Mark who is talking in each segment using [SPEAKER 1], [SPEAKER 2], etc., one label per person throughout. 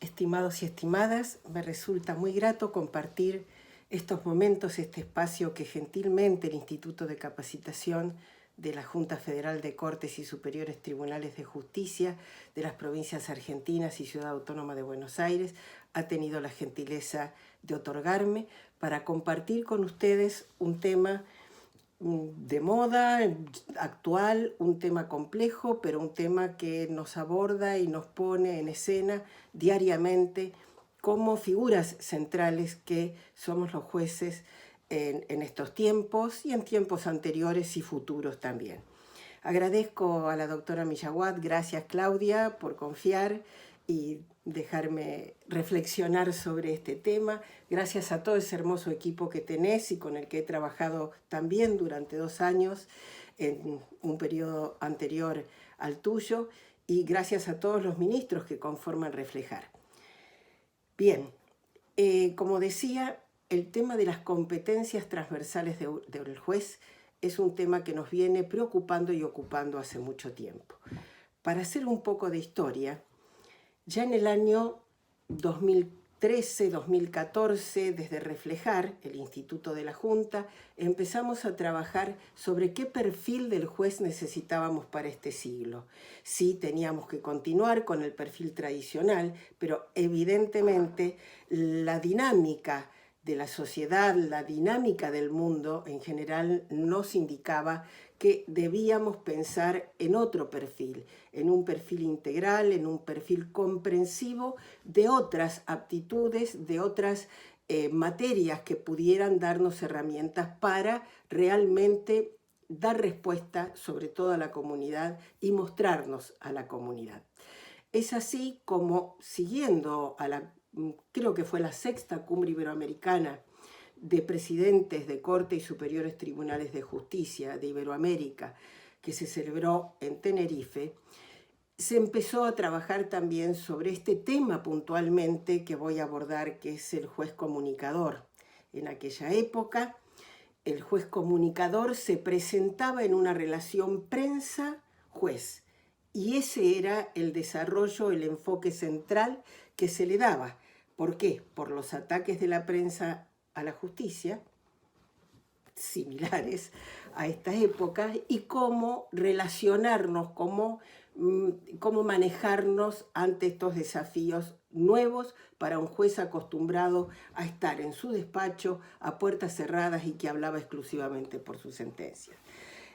[SPEAKER 1] Estimados y estimadas, me resulta muy grato compartir estos momentos, este espacio que gentilmente el Instituto de Capacitación de la Junta Federal de Cortes y Superiores Tribunales de Justicia de las provincias argentinas y Ciudad Autónoma de Buenos Aires ha tenido la gentileza de otorgarme para compartir con ustedes un tema de moda, actual, un tema complejo, pero un tema que nos aborda y nos pone en escena diariamente como figuras centrales que somos los jueces en estos tiempos y en tiempos anteriores y futuros también. Agradezco a la doctora Millaguat, gracias Claudia por confiar y dejarme reflexionar sobre este tema. Gracias a todo ese hermoso equipo que tenés y con el que he trabajado también durante 2 años en un periodo anterior al tuyo, y gracias a todos los ministros que conforman Reflejar. Bien, como decía, el tema de las competencias transversales del juez es un tema que nos viene preocupando y ocupando hace mucho tiempo. Para hacer un poco de historia, ya en el año 2013-2014, desde Reflejar, el Instituto de la Junta, empezamos a trabajar sobre qué perfil del juez necesitábamos para este siglo. Sí, teníamos que continuar con el perfil tradicional, pero evidentemente la dinámica de la sociedad, la dinámica del mundo en general nos indicaba que debíamos pensar en otro perfil, en un perfil integral, en un perfil comprensivo de otras aptitudes, de otras materias que pudieran darnos herramientas para realmente dar respuesta sobre todo a la comunidad y mostrarnos a la comunidad. Es así como, siguiendo a creo que fue la 6ª Cumbre Iberoamericana de presidentes de Corte y Superiores Tribunales de Justicia de Iberoamérica, que se celebró en Tenerife, se empezó a trabajar también sobre este tema puntualmente que voy a abordar, que es el juez comunicador. En aquella época, el juez comunicador se presentaba en una relación prensa-juez, y ese era el desarrollo, el enfoque central que se le daba. ¿Por qué? Por los ataques de la prensa a la justicia, similares a esta época, y cómo relacionarnos, cómo manejarnos ante estos desafíos nuevos para un juez acostumbrado a estar en su despacho a puertas cerradas y que hablaba exclusivamente por su sentencia.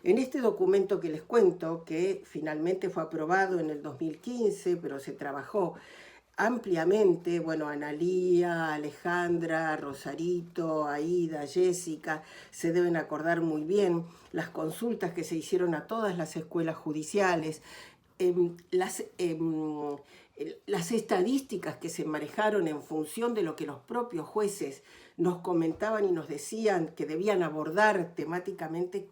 [SPEAKER 1] En este documento que les cuento, que finalmente fue aprobado en el 2015, pero se trabajó ampliamente, bueno, Analía, Alejandra, Rosarito, Aida, Jessica, se deben acordar muy bien las consultas que se hicieron a todas las escuelas judiciales, las estadísticas que se manejaron en función de lo que los propios jueces nos comentaban y nos decían que debían abordar temáticamente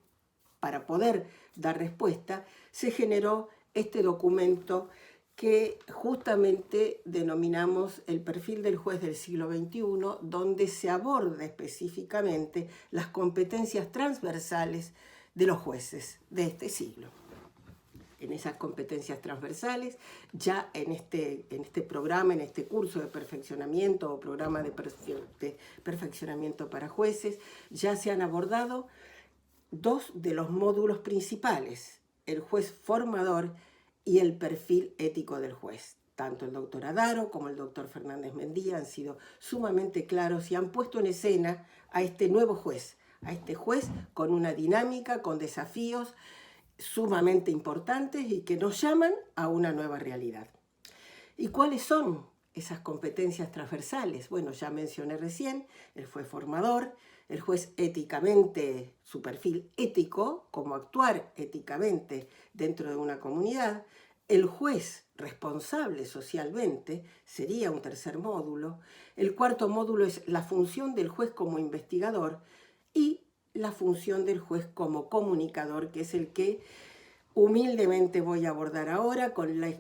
[SPEAKER 1] para poder dar respuesta. Se generó este documento que justamente denominamos el perfil del juez del siglo XXI, donde se aborda específicamente las competencias transversales de los jueces de este siglo. En esas competencias transversales, ya en este programa, en este curso de perfeccionamiento o programa de perfeccionamiento para jueces, ya se han abordado 2 de los módulos principales: el juez formador y el perfil ético del juez. Tanto el doctor Adaro como el doctor Fernández Mendía han sido sumamente claros y han puesto en escena a este nuevo juez, a este juez con una dinámica, con desafíos sumamente importantes y que nos llaman a una nueva realidad. ¿Y cuáles son esas competencias transversales? Bueno, ya mencioné recién el juez formador, el juez éticamente, su perfil ético, cómo actuar éticamente dentro de una comunidad. El juez responsable socialmente sería un 3er módulo. El 4.º módulo es la función del juez como investigador y la función del juez como comunicador, que es el que humildemente voy a abordar ahora con la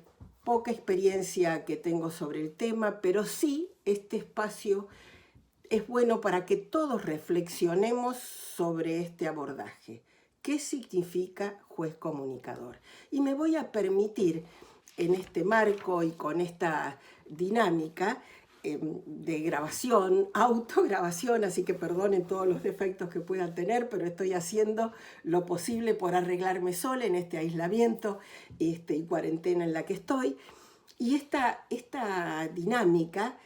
[SPEAKER 1] poca experiencia que tengo sobre el tema, pero sí este espacio es bueno para que todos reflexionemos sobre este abordaje. ¿Qué significa juez comunicador? Y me voy a permitir en este marco y con esta dinámica de grabación, autograbación, así que perdonen todos los defectos que puedan tener, pero estoy haciendo lo posible por arreglarme sola en este aislamiento y cuarentena en la que estoy. Y esta dinámica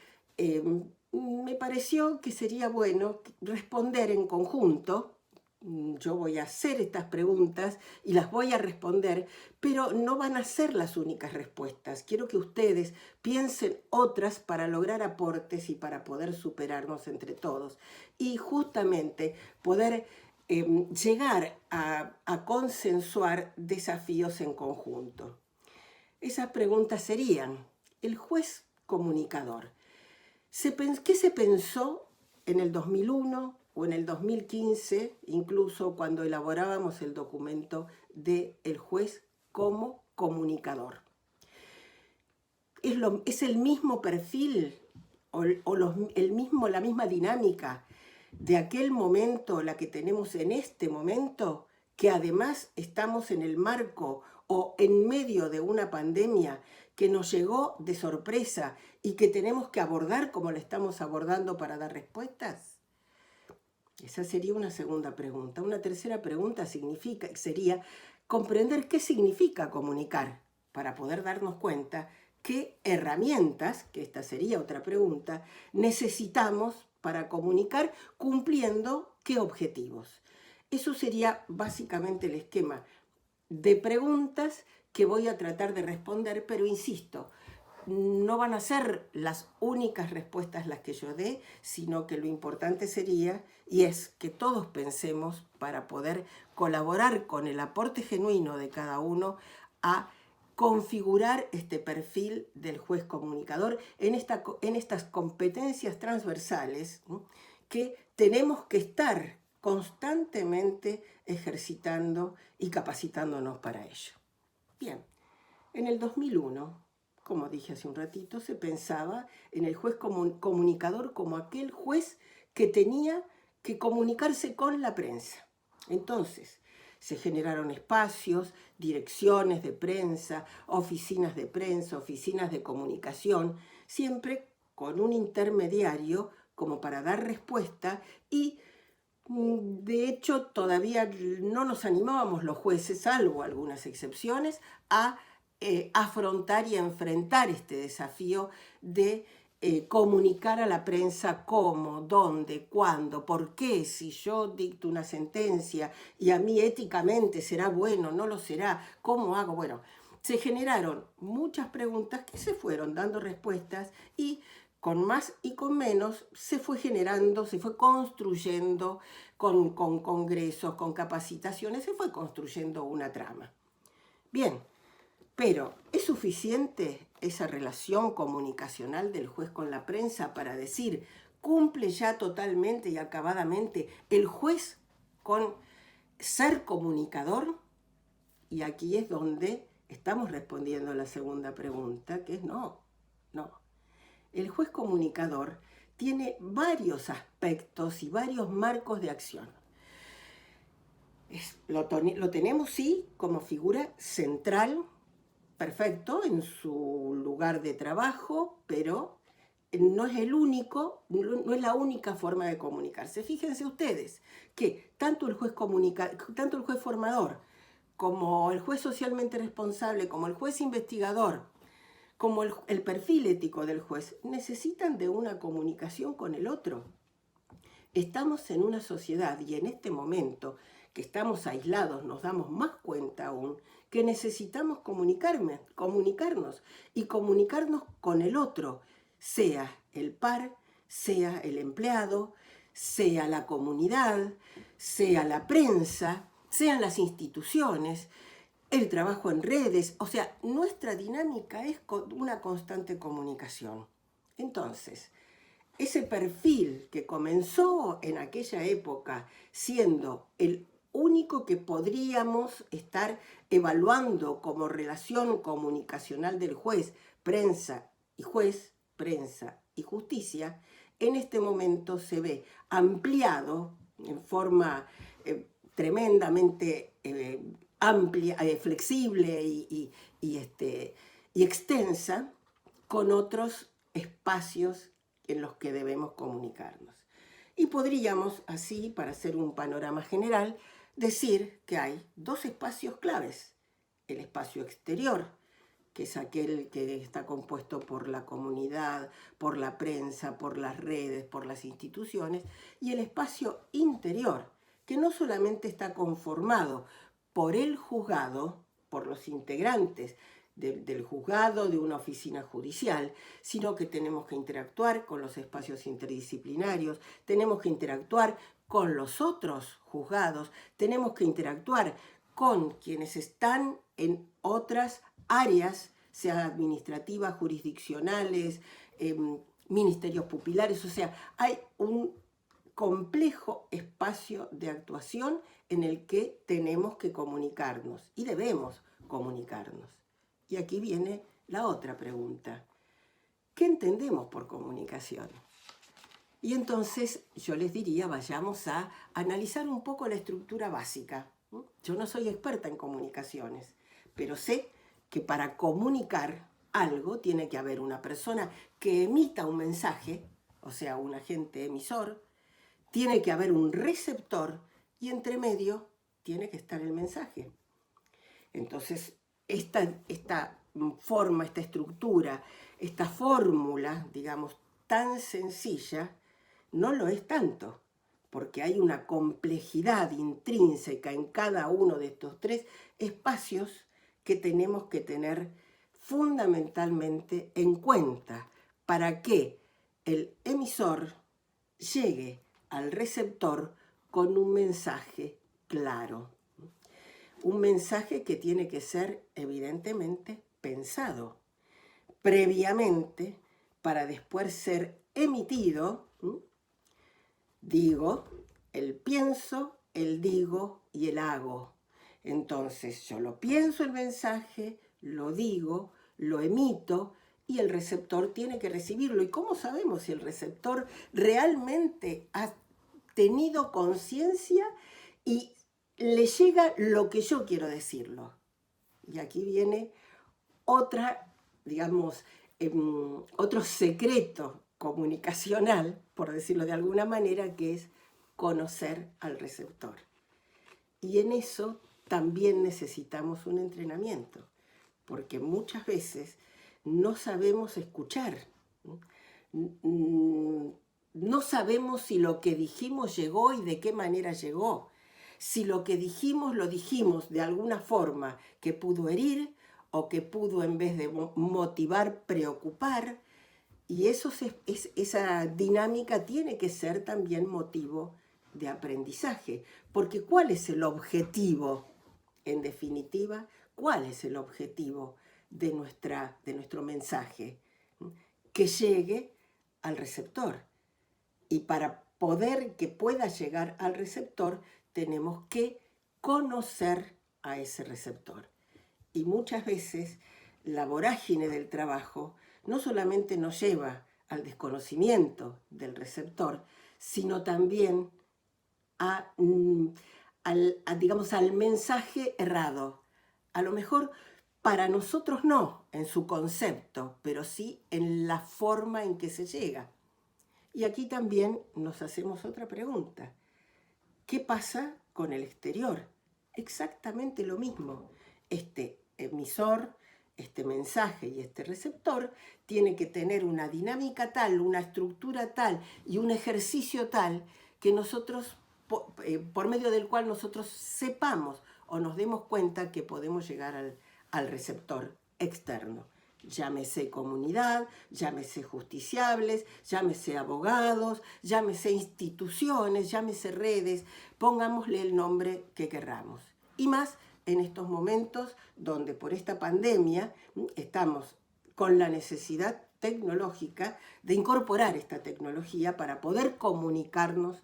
[SPEAKER 1] me pareció que sería bueno responder en conjunto. Yo voy a hacer estas preguntas y las voy a responder, pero no van a ser las únicas respuestas. Quiero que ustedes piensen otras para lograr aportes y para poder superarnos entre todos. Y justamente poder llegar a consensuar desafíos en conjunto. Esas preguntas serían: el juez comunicador, ¿qué se pensó en el 2001 o en el 2015, incluso cuando elaborábamos el documento del juez como comunicador? ¿Es el mismo perfil o la misma dinámica de aquel momento la que tenemos en este momento, que además estamos en el marco o en medio de una pandemia que nos llegó de sorpresa y que tenemos que abordar como la estamos abordando para dar respuestas? Esa sería una segunda pregunta. Una tercera pregunta sería comprender qué significa comunicar, para poder darnos cuenta qué herramientas, que esta sería otra pregunta, necesitamos para comunicar cumpliendo qué objetivos. Eso sería básicamente el esquema de preguntas que voy a tratar de responder, pero insisto, no van a ser las únicas respuestas las que yo dé, sino que lo importante sería, y es que todos pensemos para poder colaborar con el aporte genuino de cada uno a configurar este perfil del juez comunicador en estas competencias transversales, ¿no?, que tenemos que estar constantemente ejercitando y capacitándonos para ello. Bien, en el 2001, como dije hace un ratito, se pensaba en el juez comunicador como aquel juez que tenía que comunicarse con la prensa. Entonces, se generaron espacios, direcciones de prensa, oficinas de comunicación, siempre con un intermediario como para dar respuesta, y de hecho todavía no nos animábamos los jueces, salvo algunas excepciones, a afrontar y enfrentar este desafío de comunicar a la prensa cómo, dónde, cuándo, por qué, si yo dicto una sentencia y a mí éticamente será bueno, no lo será, cómo hago. Bueno, se generaron muchas preguntas que se fueron dando respuestas, y con más y con menos se fue generando, se fue construyendo con congresos, con capacitaciones, se fue construyendo una trama. Bien, pero ¿es suficiente esa relación comunicacional del juez con la prensa para decir cumple ya totalmente y acabadamente el juez con ser comunicador? Y aquí es donde estamos respondiendo a la segunda pregunta, que es no. El juez comunicador tiene varios aspectos y varios marcos de acción. Lo tenemos, sí, como figura central, perfecto, en su lugar de trabajo, pero no es el único, no es la única forma de comunicarse. Fíjense ustedes que tanto el juez formador, como el juez socialmente responsable, como el juez investigador, como el perfil ético del juez, necesitan de una comunicación con el otro. Estamos en una sociedad, y en este momento que estamos aislados nos damos más cuenta aún que necesitamos comunicarnos y comunicarnos con el otro, sea el par, sea el empleado, sea la comunidad, sea la prensa, sean las instituciones, el trabajo en redes. O sea, nuestra dinámica es una constante comunicación. Entonces, ese perfil que comenzó en aquella época siendo el único que podríamos estar evaluando como relación comunicacional del juez, prensa y juez, prensa y justicia, en este momento se ve ampliado en forma tremendamente amplia, flexible y y extensa con otros espacios en los que debemos comunicarnos. Y podríamos, así, para hacer un panorama general, decir que hay dos espacios claves. El espacio exterior, que es aquel que está compuesto por la comunidad, por la prensa, por las redes, por las instituciones, y el espacio interior, que no solamente está conformado por el juzgado, por los integrantes del juzgado, de una oficina judicial, sino que tenemos que interactuar con los espacios interdisciplinarios, tenemos que interactuar con los otros juzgados, tenemos que interactuar con quienes están en otras áreas, sea administrativas, jurisdiccionales, ministerios pupilares, o sea, hay un complejo espacio de actuación en el que tenemos que comunicarnos y debemos comunicarnos. Y aquí viene la otra pregunta. ¿Qué entendemos por comunicación? Y entonces yo les diría, vayamos a analizar un poco la estructura básica. Yo no soy experta en comunicaciones, pero sé que para comunicar algo tiene que haber una persona que emita un mensaje, o sea, un agente emisor, tiene que haber un receptor y entre medio tiene que estar el mensaje. Entonces, esta forma, esta estructura, esta fórmula, digamos, tan sencilla, no lo es tanto, porque hay una complejidad intrínseca en cada uno de estos tres espacios que tenemos que tener fundamentalmente en cuenta para que el emisor llegue al receptor con un mensaje claro. Un mensaje que tiene que ser evidentemente pensado previamente para después ser emitido. Digo, el pienso, el digo y el hago. Entonces yo lo pienso el mensaje, lo digo, lo emito y el receptor tiene que recibirlo. ¿Y cómo sabemos si el receptor realmente ha tenido conciencia y le llega lo que yo quiero decirlo? Y aquí viene otra, digamos, otro secreto comunicacional, por decirlo de alguna manera, que es conocer al receptor. Y en eso también necesitamos un entrenamiento, porque muchas veces no sabemos escuchar, no sabemos si lo que dijimos llegó y de qué manera llegó, si lo que dijimos lo dijimos de alguna forma que pudo herir o que pudo en vez de motivar, preocupar, y esa dinámica tiene que ser también motivo de aprendizaje, porque ¿cuál es el objetivo? En definitiva, ¿cuál es el objetivo de nuestro mensaje? Que llegue al receptor. Y para poder que pueda llegar al receptor, tenemos que conocer a ese receptor. Y muchas veces la vorágine del trabajo no solamente nos lleva al desconocimiento del receptor, sino también digamos, al mensaje errado. A lo mejor para nosotros no en su concepto, pero sí en la forma en que se llega. Y aquí también nos hacemos otra pregunta. ¿Qué pasa con el exterior? Exactamente lo mismo. Este emisor, este mensaje y este receptor tiene que tener una dinámica tal, una estructura tal y un ejercicio tal que nosotros, por medio del cual nosotros sepamos o nos demos cuenta que podemos llegar al receptor externo. Llámese comunidad, llámese justiciables, llámese abogados, llámese instituciones, llámese redes, pongámosle el nombre que querramos. Y más en estos momentos donde por esta pandemia estamos con la necesidad tecnológica de incorporar esta tecnología para poder comunicarnos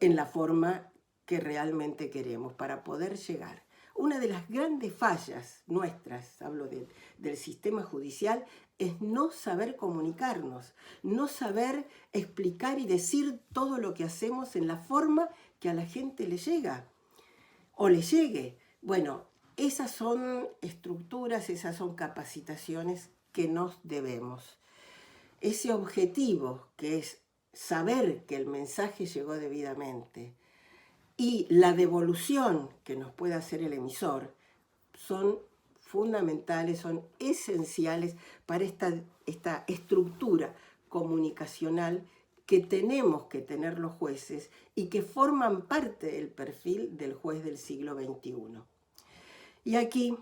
[SPEAKER 1] en la forma que realmente queremos, para poder llegar. Una de las grandes fallas nuestras, hablo del sistema judicial, es no saber comunicarnos, no saber explicar y decir todo lo que hacemos en la forma que a la gente le llega o le llegue. Bueno, esas son estructuras, esas son capacitaciones que nos debemos. Ese objetivo que es saber que el mensaje llegó debidamente y la devolución que nos puede hacer el emisor son fundamentales, son esenciales para esta estructura comunicacional que tenemos que tener los jueces y que forman parte del perfil del juez del siglo XXI. Y aquí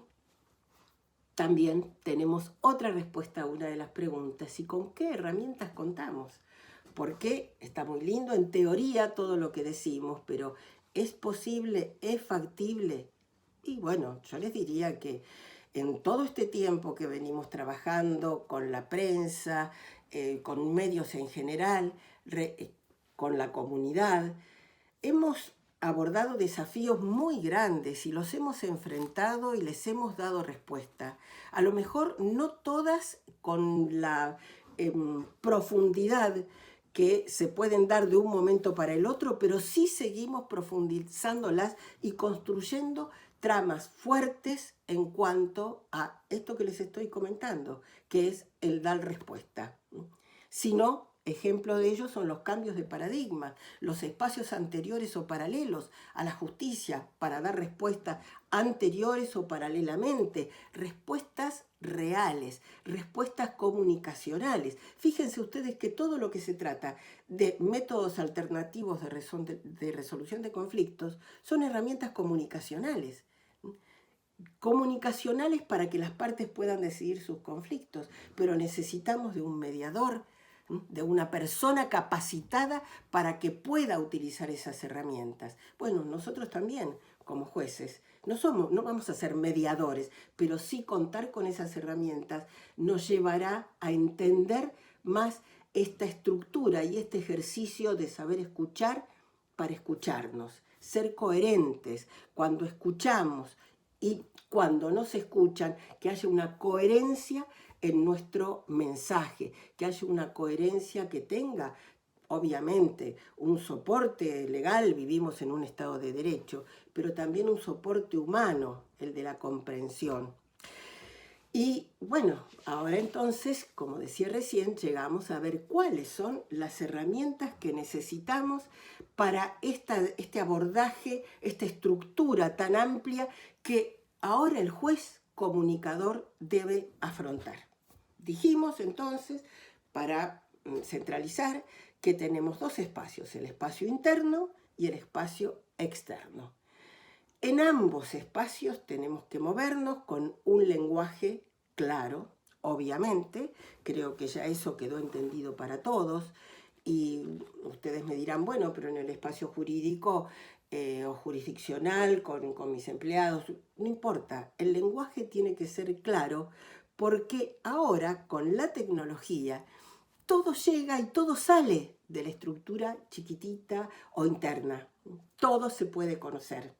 [SPEAKER 1] también tenemos otra respuesta a una de las preguntas: ¿y con qué herramientas contamos? Porque está muy lindo en teoría todo lo que decimos, pero ¿es posible? ¿Es factible? Y bueno, yo les diría que en todo este tiempo que venimos trabajando con la prensa, con medios en general, con la comunidad, hemos abordado desafíos muy grandes y los hemos enfrentado y les hemos dado respuesta. A lo mejor no todas con la profundidad que se pueden dar de un momento para el otro, pero sí seguimos profundizándolas y construyendo tramas fuertes en cuanto a esto que les estoy comentando, que es el dar respuesta. Si no, ejemplo de ello son los cambios de paradigma, los espacios anteriores o paralelos a la justicia para dar respuestas anteriores o paralelamente, respuestas reales, respuestas comunicacionales. Fíjense ustedes que todo lo que se trata de métodos alternativos de resolución de conflictos son herramientas comunicacionales. Comunicacionales para que las partes puedan decidir sus conflictos, pero necesitamos de un mediador, de una persona capacitada para que pueda utilizar esas herramientas. Bueno, nosotros también, como jueces, no vamos a ser mediadores, pero sí contar con esas herramientas nos llevará a entender más esta estructura y este ejercicio de saber escuchar para escucharnos, ser coherentes cuando escuchamos y cuando nos escuchan, que haya una coherencia en nuestro mensaje, que haya una coherencia que tenga, obviamente, un soporte legal, vivimos en un Estado de Derecho, pero también un soporte humano, el de la comprensión. Y bueno, ahora entonces, como decía recién, llegamos a ver cuáles son las herramientas que necesitamos para este abordaje, esta estructura tan amplia que ahora el juez comunicador debe afrontar. Dijimos entonces, para centralizar, que tenemos dos espacios, el espacio interno y el espacio externo. En ambos espacios tenemos que movernos con un lenguaje claro, obviamente, creo que ya eso quedó entendido para todos, y ustedes me dirán, bueno, pero en el espacio jurídico o jurisdiccional, con mis empleados, no importa, el lenguaje tiene que ser claro, porque ahora con la tecnología todo llega y todo sale de la estructura chiquitita o interna, todo se puede conocer.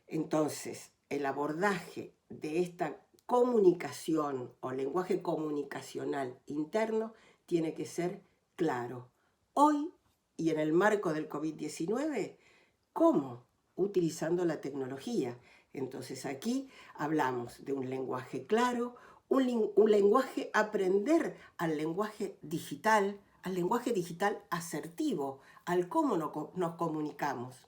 [SPEAKER 1] Entonces, el abordaje de esta comunicación o lenguaje comunicacional interno tiene que ser claro. Hoy, y en el marco del COVID-19, ¿cómo? Utilizando la tecnología. Entonces aquí hablamos de un lenguaje claro, un lenguaje, aprender al lenguaje digital asertivo, al cómo nos comunicamos.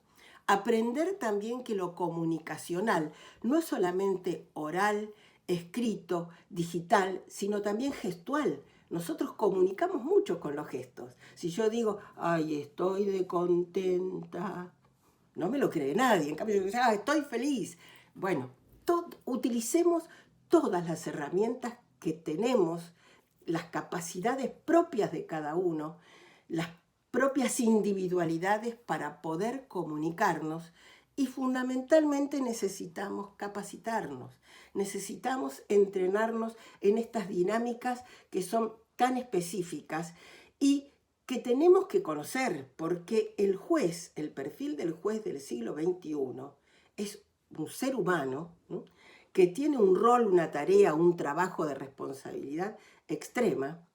[SPEAKER 1] Aprender también que lo comunicacional no es solamente oral, escrito, digital, sino también gestual. Nosotros comunicamos mucho con los gestos. Si yo digo, ay, estoy de contenta, no me lo cree nadie. En cambio, yo digo, estoy feliz. Bueno, utilicemos todas las herramientas que tenemos, las capacidades propias de cada uno, las propias individualidades para poder comunicarnos, y fundamentalmente necesitamos capacitarnos, necesitamos entrenarnos en estas dinámicas que son tan específicas y que tenemos que conocer, porque el juez, el perfil del juez del siglo XXI es un ser humano, ¿no?, que tiene un rol, una tarea, un trabajo de responsabilidad extrema,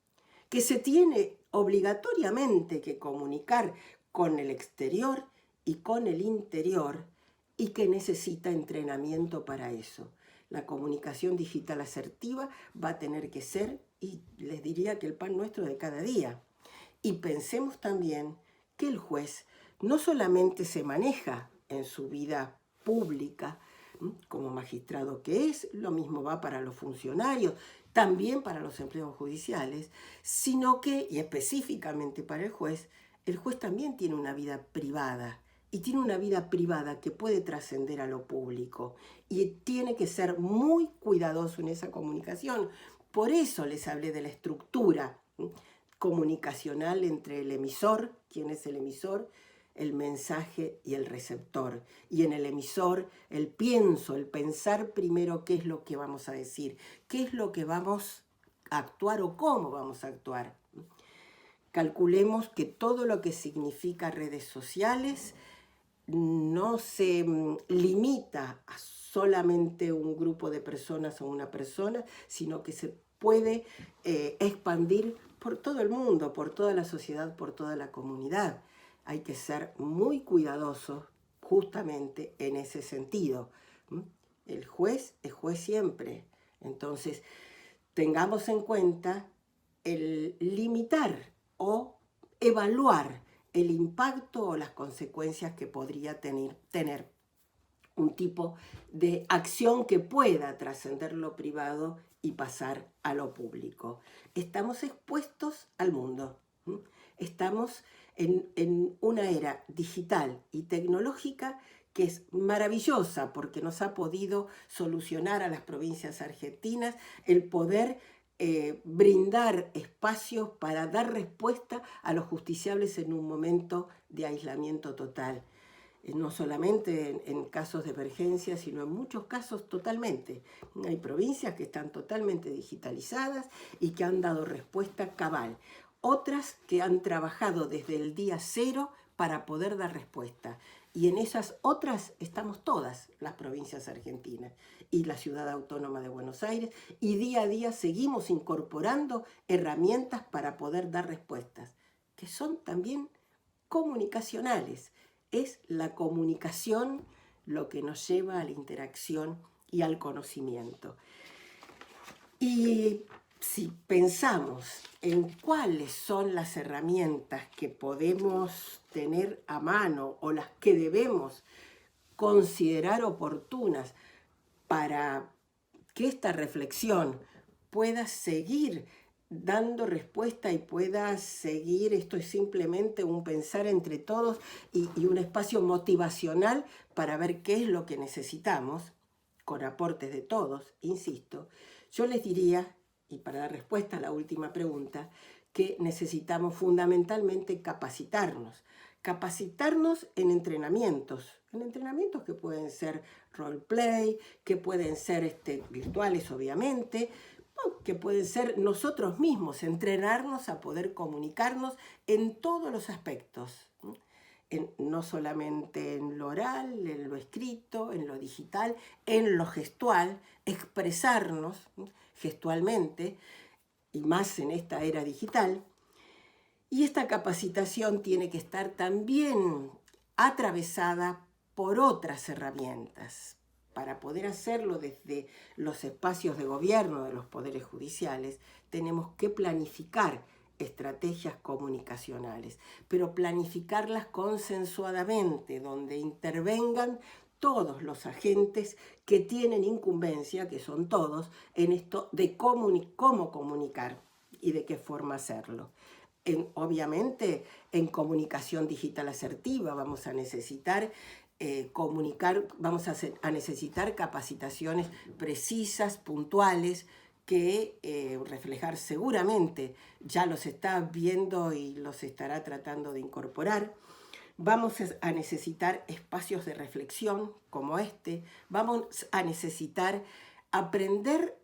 [SPEAKER 1] que se tiene obligatoriamente que comunicar con el exterior y con el interior, y que necesita entrenamiento para eso. La comunicación digital asertiva va a tener que ser, y les diría que el pan nuestro de cada día. Y pensemos también que el juez no solamente se maneja en su vida pública, como magistrado que es, lo mismo va para los funcionarios, también para los empleados judiciales, sino que, y específicamente para el juez también tiene una vida privada, y tiene una vida privada que puede trascender a lo público, y tiene que ser muy cuidadoso en esa comunicación. Por eso les hablé de la estructura comunicacional entre el emisor, quién es el emisor, el mensaje y el receptor. Y en el emisor, el pienso, el pensar primero qué es lo que vamos a decir, qué es lo que vamos a actuar o cómo vamos a actuar. Calculemos que todo lo que significa redes sociales no se limita a solamente un grupo de personas o una persona, sino que se puede expandir por todo el mundo, por toda la sociedad, por toda la comunidad. Hay que ser muy cuidadosos justamente en ese sentido. El juez es juez siempre. Entonces, tengamos en cuenta el limitar o evaluar el impacto o las consecuencias que podría tener un tipo de acción que pueda trascender lo privado y pasar a lo público. Estamos expuestos al mundo. Estamos en una era digital y tecnológica que es maravillosa porque nos ha podido solucionar a las provincias argentinas el poder brindar espacios para dar respuesta a los justiciables en un momento de aislamiento total. No solamente en casos de emergencia, sino en muchos casos totalmente. Hay provincias que están totalmente digitalizadas y que han dado respuesta cabal. Otras que han trabajado desde el día cero para poder dar respuesta. Y en esas otras estamos todas las provincias argentinas y la Ciudad Autónoma de Buenos Aires, y día a día seguimos incorporando herramientas para poder dar respuestas, que son también comunicacionales. Es la comunicación lo que nos lleva a la interacción y al conocimiento. Y si pensamos en cuáles son las herramientas que podemos tener a mano o las que debemos considerar oportunas para que esta reflexión pueda seguir dando respuesta y pueda seguir, esto es simplemente un pensar entre todos y un espacio motivacional para ver qué es lo que necesitamos, con aportes de todos, insisto, yo les diría, y para dar respuesta a la última pregunta, que necesitamos fundamentalmente capacitarnos en entrenamientos que pueden ser roleplay, que pueden ser virtuales obviamente, que pueden ser nosotros mismos, entrenarnos a poder comunicarnos en todos los aspectos, no solamente en lo oral, en lo escrito, en lo digital, en lo gestual, expresarnos gestualmente, y más en esta era digital. Y esta capacitación tiene que estar también atravesada por otras herramientas. Para poder hacerlo desde los espacios de gobierno de los poderes judiciales, tenemos que planificar estrategias comunicacionales, pero planificarlas consensuadamente, donde intervengan todos los agentes que tienen incumbencia, que son todos, en esto de cómo comunicar y de qué forma hacerlo. Obviamente, en comunicación digital asertiva vamos a necesitar vamos a necesitar capacitaciones precisas, puntuales, que reflejar seguramente ya los está viendo y los estará tratando de incorporar. Vamos a necesitar espacios de reflexión como este. Vamos a necesitar aprender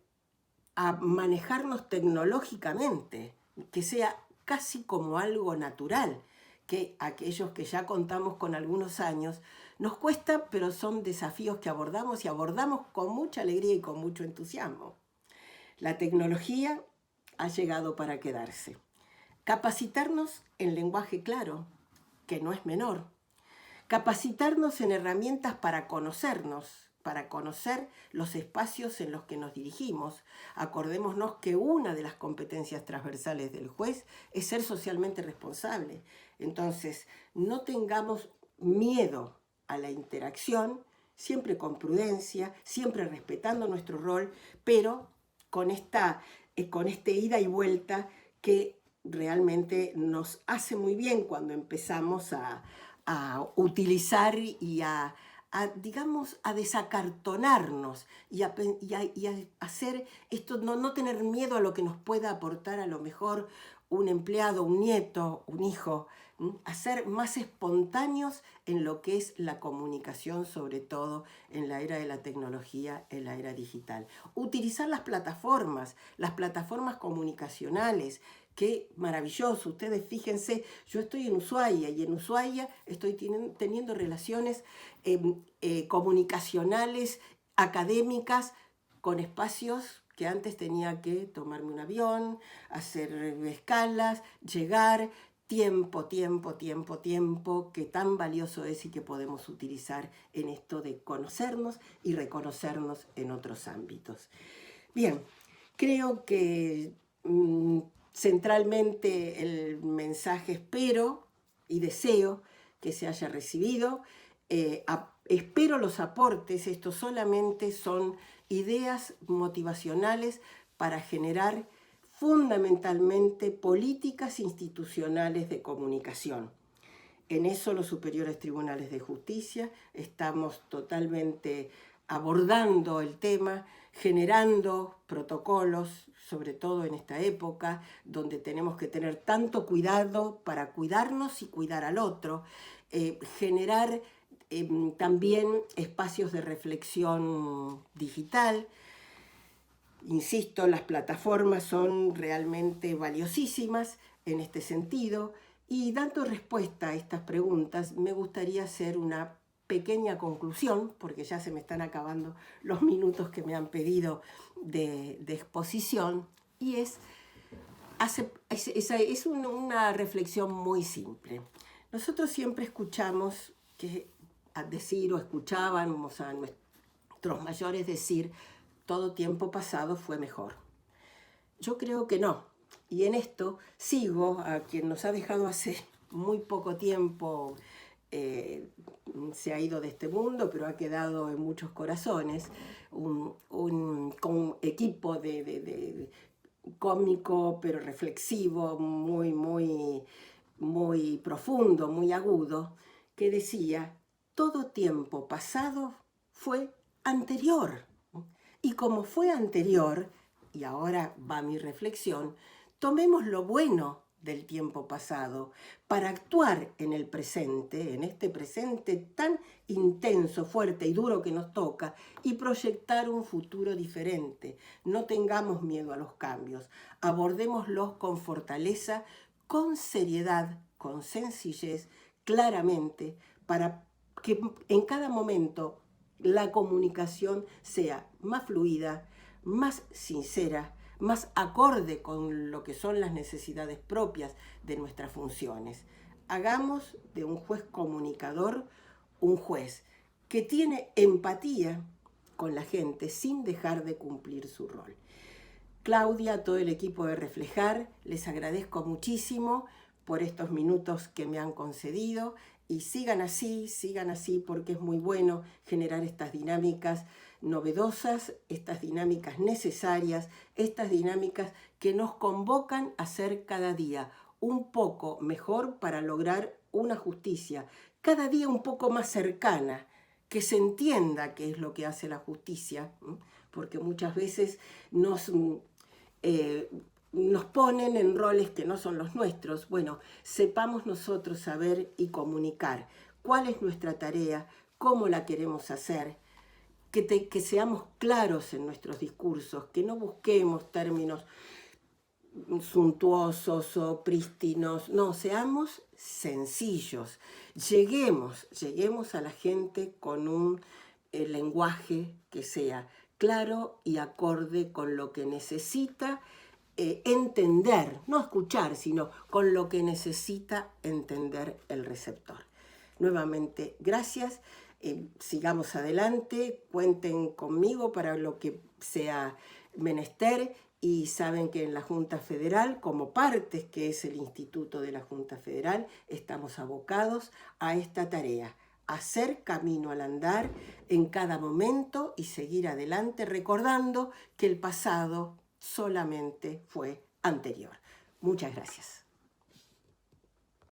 [SPEAKER 1] a manejarnos tecnológicamente, que sea casi como algo natural, que aquellos que ya contamos con algunos años nos cuesta, pero son desafíos que abordamos y abordamos con mucha alegría y con mucho entusiasmo. La tecnología ha llegado para quedarse. Capacitarnos en lenguaje claro, que no es menor. Capacitarnos en herramientas para conocernos, para conocer los espacios en los que nos dirigimos. Acordémonos que una de las competencias transversales del juez es ser socialmente responsable. Entonces, no tengamos miedo a la interacción, siempre con prudencia, siempre respetando nuestro rol, pero con este ida y vuelta que realmente nos hace muy bien cuando empezamos a utilizar y digamos, a desacartonarnos y a hacer esto, no tener miedo a lo que nos pueda aportar a lo mejor un empleado, un nieto, un hijo, a ser más espontáneos en lo que es la comunicación, sobre todo en la era de la tecnología, en la era digital. Utilizar las plataformas comunicacionales. Qué maravilloso, ustedes fíjense, yo estoy en Ushuaia y en Ushuaia estoy teniendo relaciones comunicacionales, académicas, con espacios que antes tenía que tomarme un avión, hacer escalas, llegar, tiempo, que tan valioso es y que podemos utilizar en esto de conocernos y reconocernos en otros ámbitos. Bien, creo que centralmente el mensaje espero y deseo que se haya recibido. Espero los aportes, esto solamente son ideas motivacionales para generar fundamentalmente políticas institucionales de comunicación. En eso los superiores tribunales de justicia estamos totalmente abordando el tema, generando protocolos, sobre todo en esta época, donde tenemos que tener tanto cuidado para cuidarnos y cuidar al otro, generar también espacios de reflexión digital. Insisto, las plataformas son realmente valiosísimas en este sentido, y dando respuesta a estas preguntas, me gustaría hacer una pequeña conclusión, porque ya se me están acabando los minutos que me han pedido de exposición, y es una reflexión muy simple. Nosotros siempre escuchamos decir, o escuchábamos a nuestros mayores decir, todo tiempo pasado fue mejor. Yo creo que no. Y en esto sigo a quien nos ha dejado hace muy poco tiempo, se ha ido de este mundo, pero ha quedado en muchos corazones, un equipo de cómico, pero reflexivo, muy profundo, muy agudo, que decía, todo tiempo pasado fue anterior. Y como fue anterior, y ahora va mi reflexión, tomemos lo bueno del tiempo pasado para actuar en el presente, en este presente tan intenso, fuerte y duro que nos toca, y proyectar un futuro diferente. No tengamos miedo a los cambios, abordémoslos con fortaleza, con seriedad, con sencillez, claramente, para que en cada momento la comunicación sea más fluida, más sincera, más acorde con lo que son las necesidades propias de nuestras funciones. Hagamos de un juez comunicador un juez que tiene empatía con la gente sin dejar de cumplir su rol. Claudia, todo el equipo de Reflejar, les agradezco muchísimo por estos minutos que me han concedido, y sigan así, porque es muy bueno generar estas dinámicas novedosas, estas dinámicas necesarias, estas dinámicas que nos convocan a ser cada día un poco mejor para lograr una justicia, cada día un poco más cercana, que se entienda qué es lo que hace la justicia, porque muchas veces nos ponen en roles que no son los nuestros. Bueno, sepamos nosotros saber y comunicar cuál es nuestra tarea, cómo la queremos hacer, que seamos claros en nuestros discursos, que no busquemos términos suntuosos o prístinos, no, seamos sencillos, lleguemos a la gente con un lenguaje que sea claro y acorde con lo que necesita entender, no escuchar, sino con lo que necesita entender el receptor. Nuevamente, gracias. sigamos adelante, cuenten conmigo para lo que sea menester, y saben que en la Junta Federal, como partes que es el Instituto de la Junta Federal, estamos abocados a esta tarea: hacer camino al andar en cada momento y seguir adelante recordando que el pasado solamente fue anterior. Muchas gracias.